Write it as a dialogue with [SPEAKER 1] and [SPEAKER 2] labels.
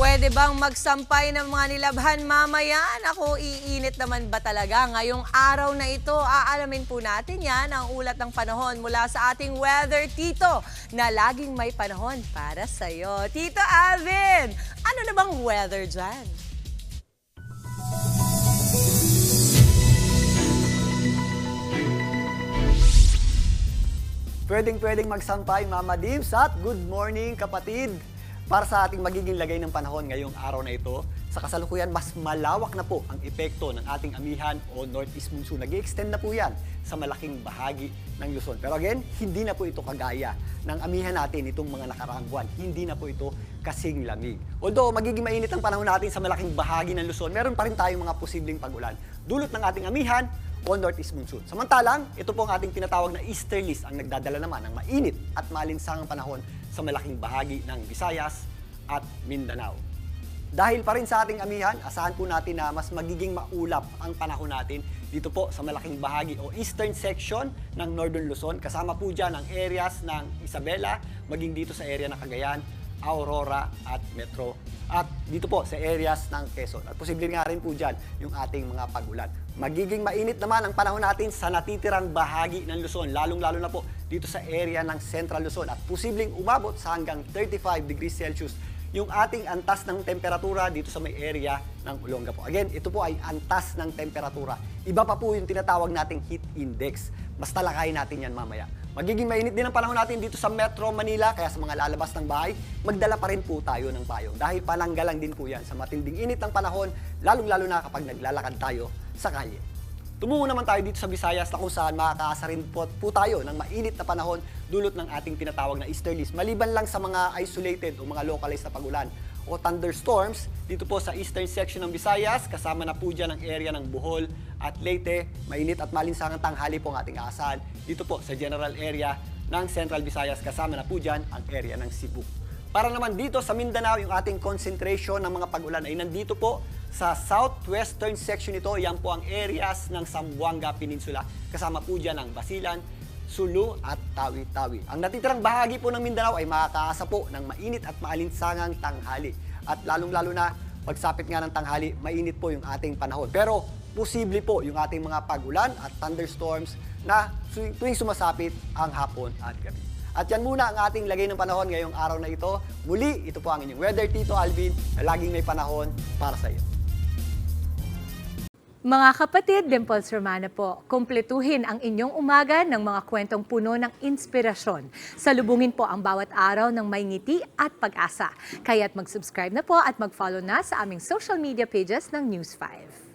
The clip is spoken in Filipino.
[SPEAKER 1] Pwede bang magsampay ng mga nilabhan mamaya? Naku, iinit naman ba talaga ngayong araw na ito? Aalamin po natin yan ang ulat ng panahon mula sa ating weather tito na laging may panahon para sa'yo. Tito Alvin, ano na bang weather dyan?
[SPEAKER 2] Pwedeng magsampay, Mama Dibs, at good morning, kapatid! Para sa ating magiging lagay ng panahon ngayong araw na ito, sa kasalukuyan, mas malawak na po ang epekto ng ating amihan o northeast monsoon. Nag-i-extend na po yan sa malaking bahagi ng Luzon. Pero again, hindi na po ito kagaya ng amihan natin itong mga nakaraang buwan. Hindi na po ito kasing lamig. Although magiging mainit ang panahon natin sa malaking bahagi ng Luzon, meron pa rin tayong mga posibleng pag-ulan dulot ng ating amihan o northeast monsoon. Samantalang, ito po ang ating tinatawag na easterlies ang nagdadala naman ng mainit at malinsangang panahon sa malaking bahagi ng Visayas at Mindanao. Dahil pa rin sa ating amihan, asahan po natin na mas magiging maulap ang panahon natin dito po sa malaking bahagi o eastern section ng Northern Luzon. Kasama po dyan ang areas ng Isabela, maging dito sa area ng Cagayan, Aurora at Metro. At dito po sa areas ng Quezon. At posible nga rin po dyan yung ating mga pag-ulan. Magiging mainit naman ang panahon natin sa natitirang bahagi ng Luzon, lalong-lalo na po dito sa area ng Central Luzon at posibleng umabot sa hanggang 35 degrees Celsius yung ating antas ng temperatura dito sa may area ng Olongapo. Again, ito po ay antas ng temperatura. Iba pa po yung tinatawag nating heat index. Mas talakayin natin yan mamaya. Magiging mainit din ang panahon natin dito sa Metro Manila, kaya sa mga lalabas ng bahay, magdala pa rin po tayo ng payong. Dahil pananggalang din po yan sa matinding init ng panahon, lalong-lalo na kapag naglalakad tayo sa kalye. Tumungo naman tayo dito sa Visayas na kung saan makakaasa rin po tayo ng mainit na panahon dulot ng ating tinatawag na easterlies. Maliban lang sa mga isolated o mga localized na pag-ulan o thunderstorms, dito po sa eastern section ng Visayas, kasama na po dyan ang area ng Bohol at Leyte, mainit at malinsangang tanghali po ang ating aasahan. Dito po sa general area ng Central Visayas, kasama na po dyan ang area ng Cebu. Para naman dito sa Mindanao, yung ating concentration ng mga pag-ulan ay nandito po sa southwestern section nito. Yan po ang areas ng Zamboanga Peninsula. Kasama po dyan ang Basilan, Sulu at Tawi-Tawi. Ang natitirang bahagi po ng Mindanao ay makakaasa po ng mainit at maalinsangang tanghali. At lalong-lalo na pagsapit nga ng tanghali, mainit po yung ating panahon. Pero posible po yung ating mga pag-ulan at thunderstorms na tuwing sumasapit ang hapon at gabi. At yan muna ang ating lagay ng panahon ngayong araw na ito. Muli, ito po ang inyong weather Tito Alvin na laging may panahon para sa iyo.
[SPEAKER 3] Mga kapatid, Dimples Romana po, kumpletuhin ang inyong umaga ng mga kwentong puno ng inspirasyon. Salubungin po ang bawat araw ng may ngiti at pag-asa. Kaya't mag-subscribe na po at mag-follow na sa aming social media pages ng News 5.